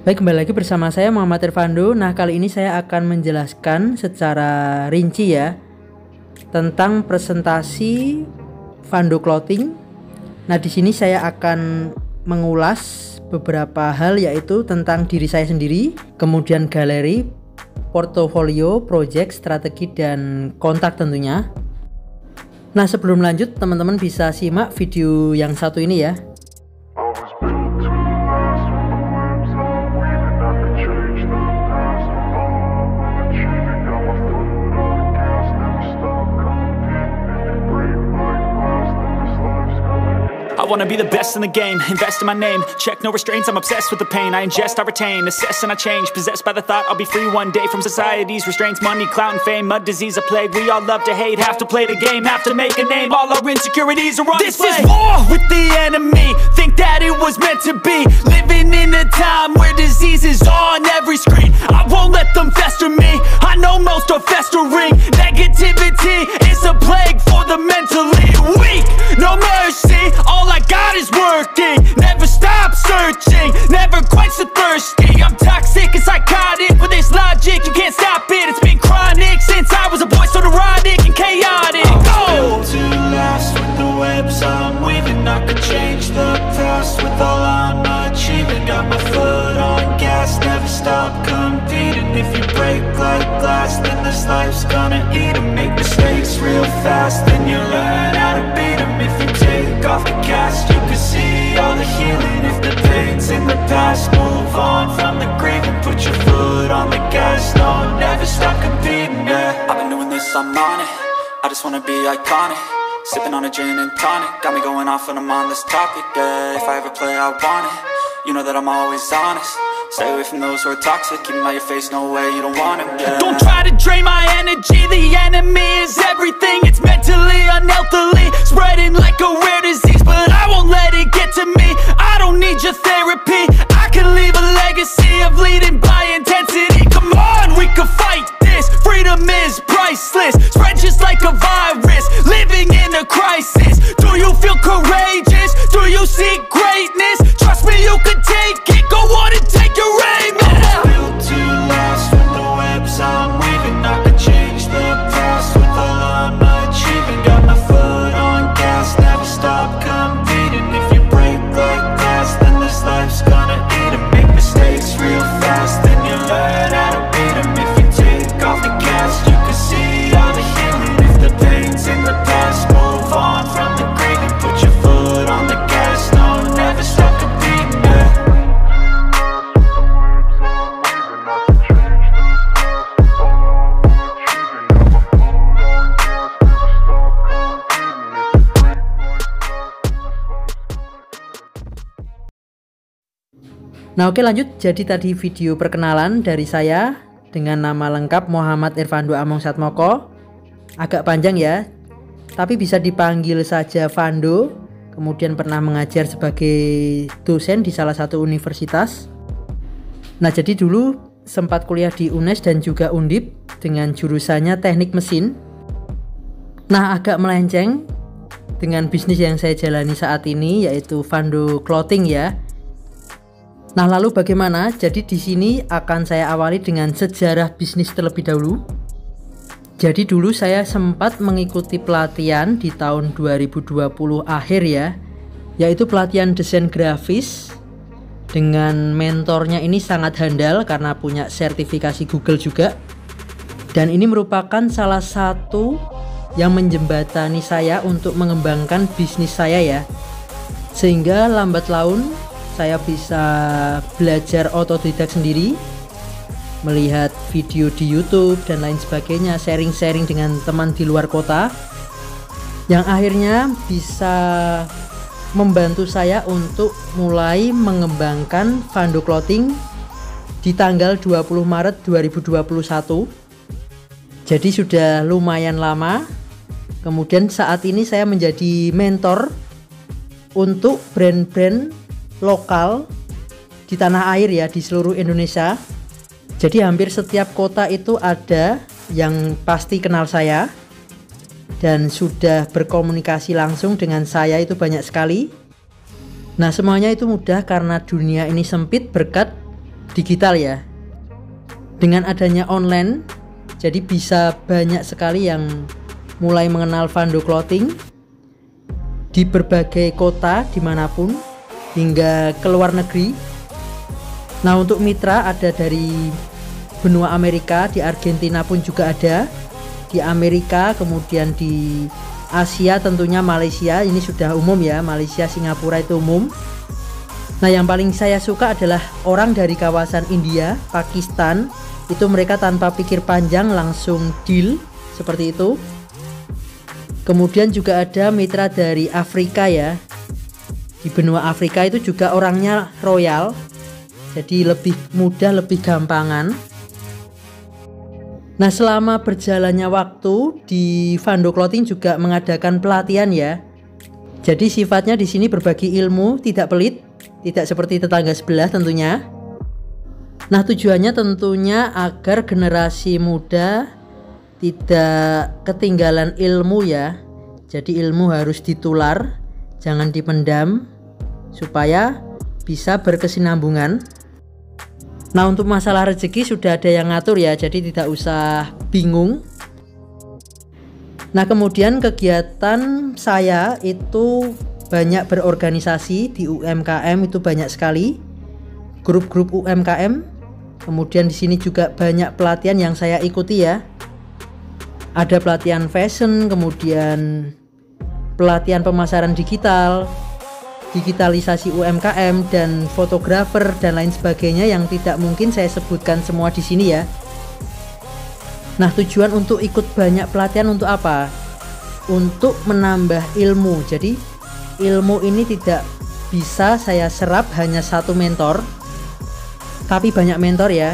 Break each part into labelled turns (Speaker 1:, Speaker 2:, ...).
Speaker 1: Baik, kembali lagi bersama saya Muhammad Irfando. Nah, kali ini saya akan menjelaskan secara rinci ya tentang presentasi Vando Clothing. Nah, di sini saya akan mengulas beberapa hal, yaitu tentang diri saya sendiri, kemudian galeri, portofolio, project, strategi, dan kontak tentunya. Nah, sebelum lanjut, teman-teman bisa simak video yang satu ini ya.
Speaker 2: I wanna be the best in the game, invest in my name, check no restraints, I'm obsessed with the pain. I ingest, I retain, assess and I change, possessed by the thought I'll be free one day from society's restraints. Money, clout and fame, a disease, a plague. We all love to hate, have to play the game, have to make a name. All our insecurities are on display. This is war with the enemy, think that it was meant to be. Living in a time where disease is on every screen. I won't let them fester me, I know most are festering. Negativity is a plague for the mentally weak. No mercy, all I got is working. Never stop searching, never quench the thirsty. I'm toxic and psychotic with this logic, you can't stop it. It's been chronic since I was a boy, so neurotic and chaotic.
Speaker 3: Built to last with the webs I'm weaving. I could change the past with all I'm achieving. Got my foot on gas, never stop competing. If you break like glass, then this life's gonna eat 'em. Make mistakes real fast, then you learn how to beat 'em. If you take off the cast, you can see all the healing. If the pain's in the past, move on from the grave and put your foot on the gas. No, never stop competing, yeah. I've been doing this, I'm on it. I just wanna be iconic. Sipping on a gin and tonic, got me going off when I'm on this topic, yeah. If I ever play, I want it. You know that I'm always honest. Stay away from those who are toxic. Keep them out your face, no way, you don't want them, yeah.
Speaker 2: Don't try to drain my energy. The enemy is everything. It's mentally, unhealthily, spreading like a rare disease. But I won't let it get to me. I don't need your therapy. I can leave a legacy of leading by intensity. Come on, we can fight this. Freedom is priceless. Spread just like a virus. Living in a crisis. Do you feel courageous? Do you seek greatness? Trust me, you can take it. Go on and take your aim.
Speaker 3: Built to last with the webs I'm weaving. I could change the past with all I'm achieving. Got my foot on gas, never stop competing. If you break like glass, then this life's gonna eat 'em. Make mistakes real fast, then you learn how to beat 'em. If you take off the cast, you can see all the healing. If the pain's in the past, move on from the grave and put your foot on the gas. No, never stop competing, yeah.
Speaker 1: Nah, oke, lanjut. Jadi tadi video perkenalan dari saya dengan nama lengkap Muhammad Irfando Among Satmoko. Agak panjang ya, tapi bisa dipanggil saja Vando. Kemudian pernah mengajar sebagai dosen di salah satu universitas. Nah, jadi dulu sempat kuliah di UNES dan juga Undip dengan jurusannya teknik mesin. Nah, agak melenceng dengan bisnis yang saya jalani saat ini, yaitu Vando Clothing ya. Nah, lalu bagaimana? Jadi di sini akan saya awali dengan sejarah bisnis terlebih dahulu. Jadi dulu saya sempat mengikuti pelatihan di tahun 2020 akhir ya, yaitu pelatihan desain grafis dengan mentornya ini sangat handal karena punya sertifikasi Google juga. Dan ini merupakan salah satu yang menjembatani saya untuk mengembangkan bisnis saya ya. Sehingga lambat laun saya bisa belajar otodidak sendiri, melihat video di YouTube dan lain sebagainya, sharing-sharing dengan teman di luar kota, yang akhirnya bisa membantu saya untuk mulai mengembangkan Vando Clothing di tanggal 20 Maret 2021. Jadi sudah lumayan lama. Kemudian saat ini saya menjadi mentor untuk brand-brand lokal di tanah air ya, di seluruh Indonesia. Jadi hampir setiap kota itu ada yang pasti kenal saya dan sudah berkomunikasi langsung dengan saya itu banyak sekali. Nah, semuanya itu mudah karena dunia ini sempit berkat digital ya. Dengan adanya online, jadi bisa banyak sekali yang mulai mengenal Vando Clothing di berbagai kota dimanapun hingga ke luar negeri. Nah, untuk mitra ada dari benua Amerika, di Argentina pun juga ada, di Amerika, kemudian di Asia tentunya Malaysia, ini sudah umum ya, Malaysia, Singapura itu umum. Nah, yang paling saya suka adalah orang dari kawasan India, Pakistan, itu mereka tanpa pikir panjang langsung deal seperti itu. Kemudian juga ada mitra dari Afrika ya, di benua Afrika itu juga orangnya royal, jadi lebih mudah, lebih gampangan. Nah, selama berjalannya waktu di Vando Clothing juga mengadakan pelatihan ya. Jadi sifatnya di sini berbagi ilmu, tidak pelit, tidak seperti tetangga sebelah tentunya. Nah, tujuannya tentunya agar generasi muda tidak ketinggalan ilmu ya. Jadi ilmu harus ditular, jangan dipendam, supaya bisa berkesinambungan. Nah, untuk masalah rezeki sudah ada yang ngatur ya, jadi tidak usah bingung. Nah, kemudian kegiatan saya itu banyak berorganisasi di UMKM, itu banyak sekali grup-grup UMKM. Kemudian di sini juga banyak pelatihan yang saya ikuti ya. Ada pelatihan fashion, kemudian pelatihan pemasaran digital, digitalisasi UMKM, dan fotografer dan lain sebagainya yang tidak mungkin saya sebutkan semua di sini ya. Nah, tujuan untuk ikut banyak pelatihan untuk apa? Untuk menambah ilmu. Jadi ilmu ini tidak bisa saya serap hanya satu mentor, tapi banyak mentor ya.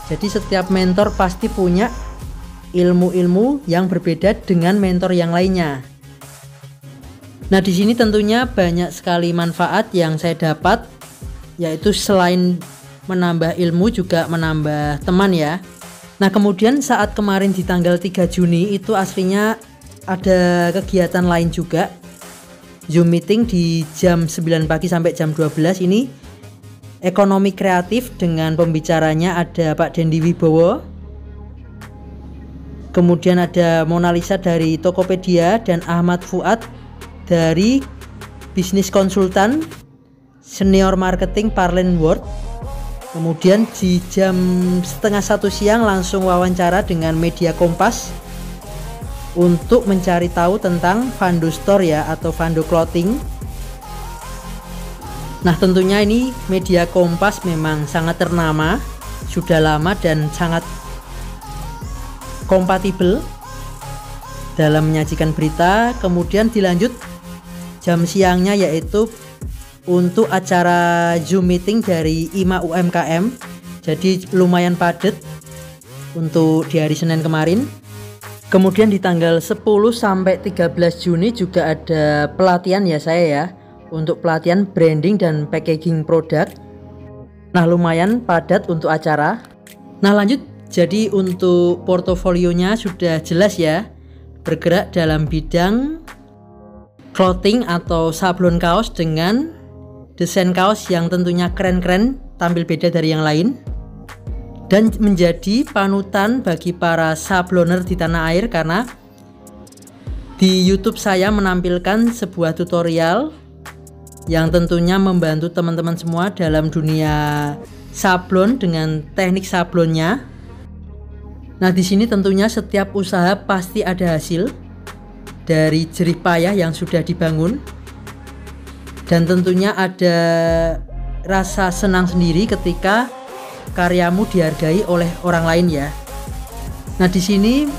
Speaker 1: Jadi setiap mentor pasti punya ilmu-ilmu yang berbeda dengan mentor yang lainnya. Nah, di sini tentunya banyak sekali manfaat yang saya dapat, yaitu selain menambah ilmu juga menambah teman ya. Nah, kemudian saat kemarin di tanggal 3 Juni itu aslinya ada kegiatan lain juga, Zoom meeting di jam 9 pagi sampai jam 12. Ini ekonomi kreatif, dengan pembicaranya ada Pak Dendi Wibowo, kemudian ada Mona Lisa dari Tokopedia, dan Ahmad Fuad dari bisnis konsultan senior marketing Parlen World. Kemudian di jam setengah 1 siang langsung wawancara dengan media Kompas untuk mencari tahu tentang Vando Store ya, atau Vando Clothing. Nah, tentunya ini media Kompas memang sangat ternama, sudah lama dan sangat kompatibel dalam menyajikan berita. Kemudian dilanjut jam siangnya yaitu untuk acara Zoom meeting dari IMA UMKM. Jadi lumayan padat untuk di hari Senin kemarin. Kemudian di tanggal 10 sampai 13 Juni juga ada pelatihan ya saya ya, untuk pelatihan branding dan packaging produk. Nah, lumayan padat untuk acara. Nah, lanjut, jadi untuk portofolionya sudah jelas ya, bergerak dalam bidang clothing atau sablon kaos dengan desain kaos yang tentunya keren-keren, tampil beda dari yang lain, dan menjadi panutan bagi para sabloner di tanah air, karena di YouTube saya menampilkan sebuah tutorial yang tentunya membantu teman-teman semua dalam dunia sablon dengan teknik sablonnya. Nah, di sini tentunya setiap usaha pasti ada hasil dari jerih payah yang sudah dibangun, dan tentunya ada rasa senang sendiri ketika karyamu dihargai oleh orang lain ya. Nah, di sini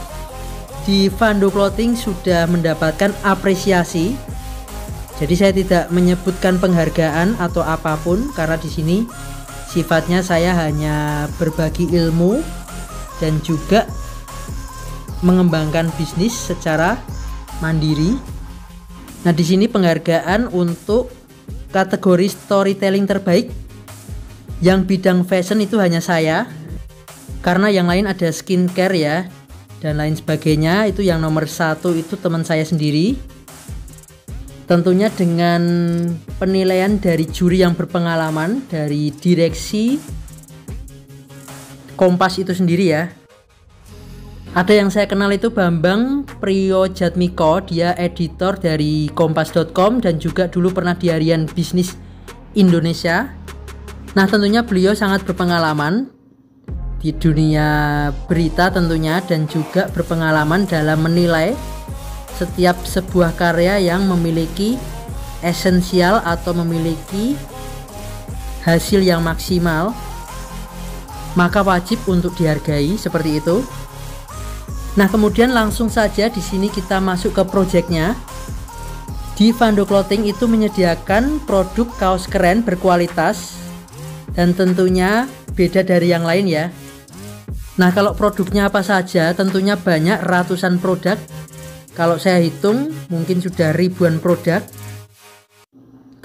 Speaker 1: di Vando Clothing sudah mendapatkan apresiasi. Jadi saya tidak menyebutkan penghargaan atau apapun, karena di sini sifatnya saya hanya berbagi ilmu dan juga mengembangkan bisnis secara mandiri. Nah, di sini penghargaan untuk kategori storytelling terbaik yang bidang fashion itu hanya saya, karena yang lain ada skincare ya dan lain sebagainya. Itu yang nomor 1 itu teman saya sendiri. Tentunya dengan penilaian dari juri yang berpengalaman, dari direksi Kompas itu sendiri ya. Ada yang saya kenal itu Bambang Priyojatmiko, dia editor dari kompas.com dan juga dulu pernah di Harian Bisnis Indonesia. Nah, tentunya beliau sangat berpengalaman di dunia berita tentunya, dan juga berpengalaman dalam menilai setiap sebuah karya yang memiliki esensial atau memiliki hasil yang maksimal, maka wajib untuk dihargai seperti itu. Nah, kemudian langsung saja di sini kita masuk ke projectnya. Di Vando Clothing itu menyediakan produk kaos keren berkualitas dan tentunya beda dari yang lain ya. Nah, kalau produknya apa saja, tentunya banyak, ratusan produk. Kalau saya hitung mungkin sudah ribuan produk.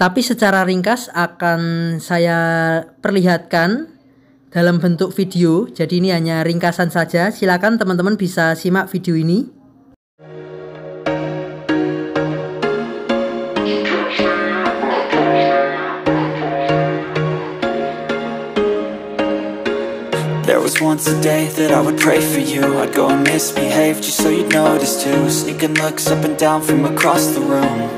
Speaker 1: Tapi secara ringkas akan saya perlihatkan dalam bentuk video. Jadi ini hanya ringkasan saja. Silakan teman-teman bisa simak video ini.
Speaker 3: There was once a day that I would pray for you. I'd go and misbehave just so you'd notice too. Sneaking looks up and down from across the room.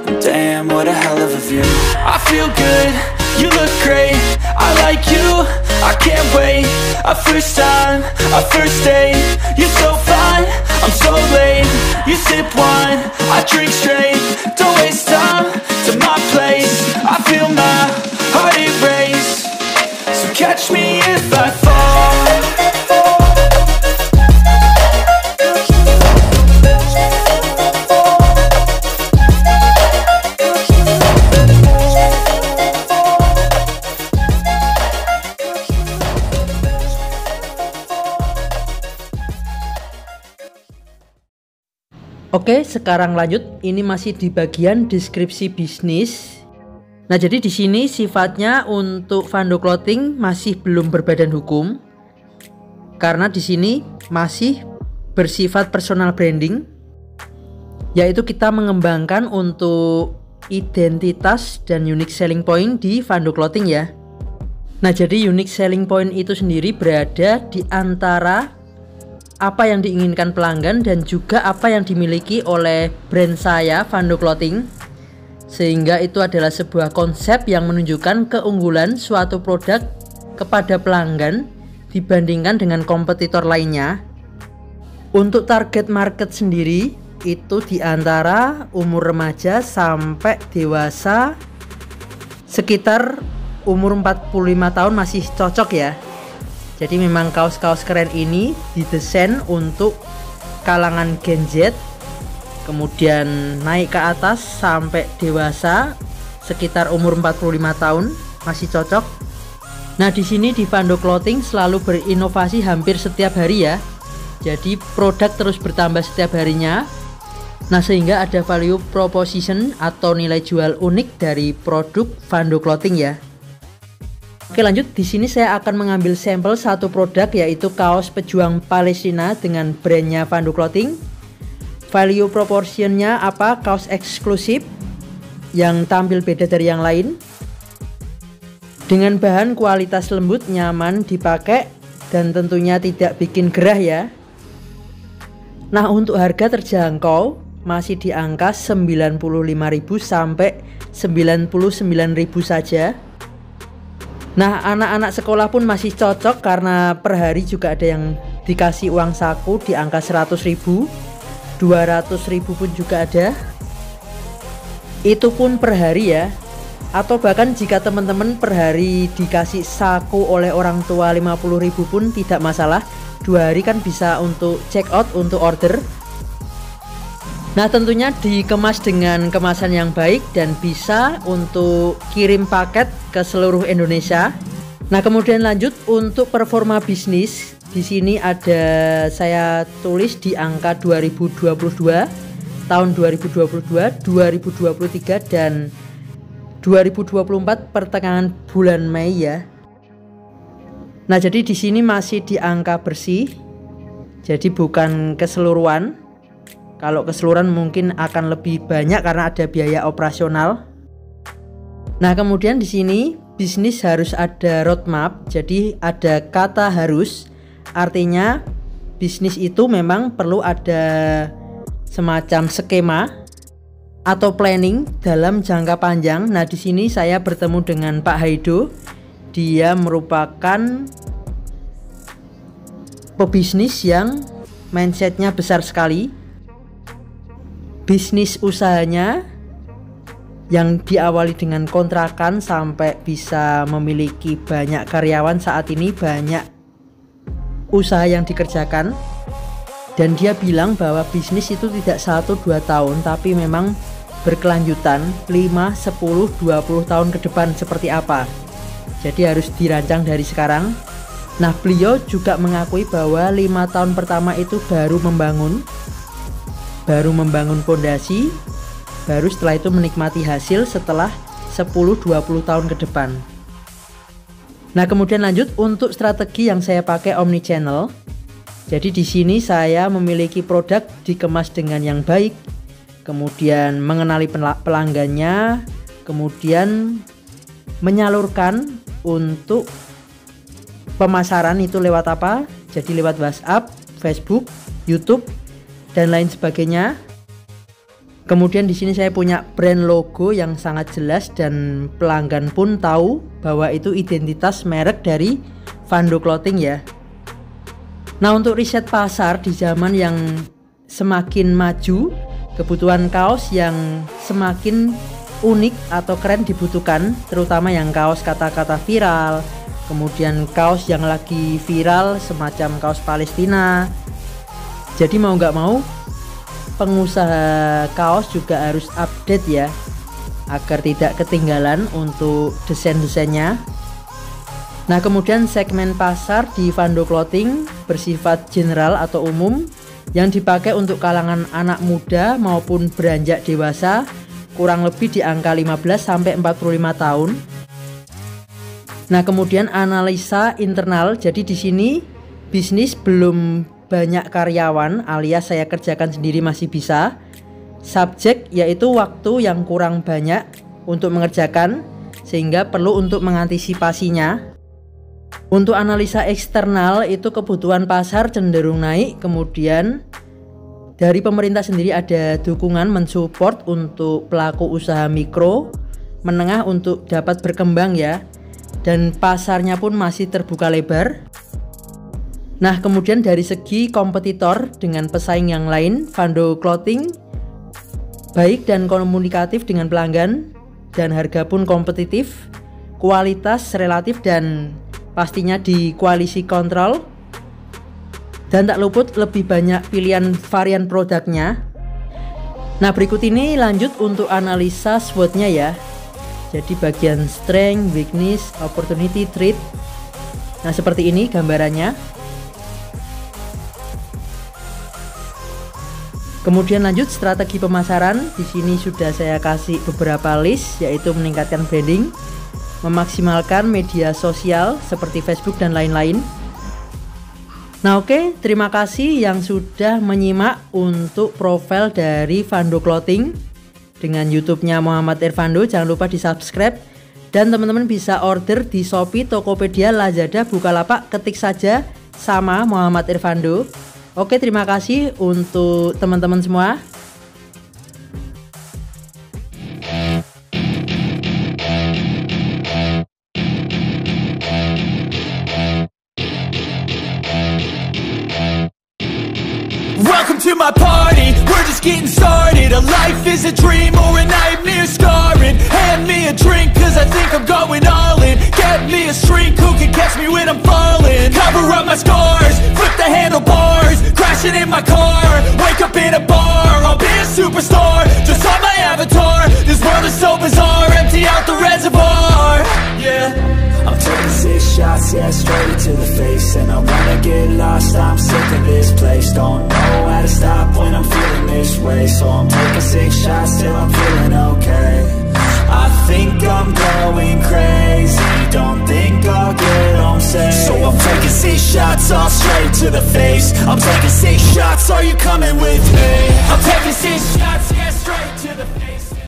Speaker 3: And damn, what a hell of a view. I feel good, you look great, I like you, I can't wait. A first time, a first date. You're so fine, I'm so late. You sip wine, I drink straight. Don't waste time to my place. I feel my heart erase. So catch me if I fall.
Speaker 1: Oke, sekarang lanjut. Ini masih di bagian deskripsi bisnis. Nah, jadi di sini sifatnya untuk Vando Clothing masih belum berbadan hukum, karena di sini masih bersifat personal branding, yaitu kita mengembangkan untuk identitas dan unique selling point di Vando Clothing ya. Nah, jadi unique selling point itu sendiri berada di antara apa yang diinginkan pelanggan dan juga apa yang dimiliki oleh brand saya, Vando Clothing, sehingga itu adalah sebuah konsep yang menunjukkan keunggulan suatu produk kepada pelanggan dibandingkan dengan kompetitor lainnya. Untuk target market sendiri itu di antara umur remaja sampai dewasa, sekitar umur 45 tahun masih cocok ya. Jadi memang kaos-kaos keren ini didesain untuk kalangan Gen Z, kemudian naik ke atas sampai dewasa sekitar umur 45 tahun masih cocok. Nah, di sini di Vando Clothing selalu berinovasi hampir setiap hari ya. Jadi produk terus bertambah setiap harinya. Nah, sehingga ada value proposition atau nilai jual unik dari produk Vando Clothing ya. Oke, lanjut. Di sini saya akan mengambil sampel satu produk, yaitu kaos pejuang Palestina dengan brandnya Vando Clothing. Value proportionnya apa? Kaos eksklusif yang tampil beda dari yang lain, dengan bahan kualitas lembut, nyaman dipakai, dan tentunya tidak bikin gerah ya. Nah, untuk harga terjangkau masih di angka 95.000 sampai 99.000 saja. Nah, anak-anak sekolah pun masih cocok karena per hari juga ada yang dikasih uang saku di angka 100.000, 200.000 pun juga ada. Itu pun per hari ya. Atau bahkan jika teman-teman per hari dikasih saku oleh orang tua 50.000 pun tidak masalah. 2 hari kan bisa untuk check out, untuk order. Nah, tentunya dikemas dengan kemasan yang baik dan bisa untuk kirim paket ke seluruh Indonesia. Nah, kemudian lanjut untuk performa bisnis. Di sini ada saya tulis di angka 2022, tahun 2022, 2023 dan 2024 pertengahan bulan Mei ya. Nah, jadi di sini masih di angka bersih. Jadi bukan keseluruhan. Kalau keseluruhan mungkin akan lebih banyak karena ada biaya operasional. Nah, kemudian di sini bisnis harus ada roadmap. Jadi ada kata harus, artinya bisnis itu memang perlu ada semacam skema atau planning dalam jangka panjang. Nah, di sini saya bertemu dengan Pak Haido. Dia merupakan pebisnis yang mindsetnya besar sekali. Bisnis usahanya yang diawali dengan kontrakan sampai bisa memiliki banyak karyawan. Saat ini banyak usaha yang dikerjakan, dan dia bilang bahwa bisnis itu tidak 1-2 tahun tapi memang berkelanjutan 5, 10, 20 tahun ke depan seperti apa. Jadi harus dirancang dari sekarang. Nah, beliau juga mengakui bahwa 5 tahun pertama itu baru membangun fondasi, baru setelah itu menikmati hasil setelah 10-20 tahun ke depan. Nah, kemudian lanjut untuk strategi yang saya pakai omnichannel. Jadi di sini saya memiliki produk dikemas dengan yang baik, kemudian mengenali pelanggannya, kemudian menyalurkan untuk pemasaran itu lewat apa? Jadi lewat WhatsApp, Facebook, YouTube, dan lain sebagainya. Kemudian di sini saya punya brand logo yang sangat jelas dan pelanggan pun tahu bahwa itu identitas merek dari Vando Clothing ya. Nah, untuk riset pasar di zaman yang semakin maju, kebutuhan kaos yang semakin unik atau keren dibutuhkan, terutama yang kaos kata-kata viral, kemudian kaos yang lagi viral semacam kaos Palestina. Jadi mau nggak mau pengusaha kaos juga harus update ya, agar tidak ketinggalan untuk desain-desainnya. Nah, kemudian segmen pasar di Vando Clothing bersifat general atau umum yang dipakai untuk kalangan anak muda maupun beranjak dewasa, kurang lebih di angka 15-45 tahun. Nah, kemudian analisa internal. Jadi di sini bisnis belum banyak karyawan, alias saya kerjakan sendiri masih bisa. Subjek yaitu waktu yang kurang banyak untuk mengerjakan, sehingga perlu untuk mengantisipasinya. Untuk analisa eksternal itu kebutuhan pasar cenderung naik, kemudian dari pemerintah sendiri ada dukungan mensupport untuk pelaku usaha mikro, menengah untuk dapat berkembang ya, dan pasarnya pun masih terbuka lebar. Nah, kemudian dari segi kompetitor dengan pesaing yang lain, Vando Clothing baik dan komunikatif dengan pelanggan, dan harga pun kompetitif, kualitas relatif, dan pastinya di quality control. Dan tak luput lebih banyak pilihan varian produknya. Nah, berikut ini lanjut untuk analisa SWOT-nya ya. Jadi bagian strength, weakness, opportunity, threat. Nah, seperti ini gambarannya. Kemudian lanjut strategi pemasaran. Di sini sudah saya kasih beberapa list, yaitu meningkatkan branding, memaksimalkan media sosial seperti Facebook dan lain-lain. Nah, oke, terima kasih yang sudah menyimak untuk profil dari Vando Clothing dengan YouTube-nya Muhammad Irfando. Jangan lupa di-subscribe, dan teman-teman bisa order di Shopee, Tokopedia, Lazada, Bukalapak, ketik saja sama Muhammad Irfando. Oke, terima kasih untuk teman-teman semua.
Speaker 3: Welcome to my party, we're just getting started. A life is a dream or a nightmare scarring. Hand me a drink cause I think I'm going all in. Get me a shrink who can catch me when I'm falling. Cover up my scars, flip the handlebars. Crashing in my car, wake up in a bar. I'll be a superstar, just on my avatar. This world is so bizarre, empty out the reservoir. Yeah, I'm taking 6 shots, yeah, straight to the face. And I wanna get lost, I'm sick of this place. Don't know how to stop when I'm feeling this way. So I'm taking 6 shots till I'm feeling okay. I think I'm going crazy, don't think I'll get home safe. So I'm taking 6 shots, all straight to the face. I'm taking 6 shots, are you coming with me? I'm taking 6 shots, yeah.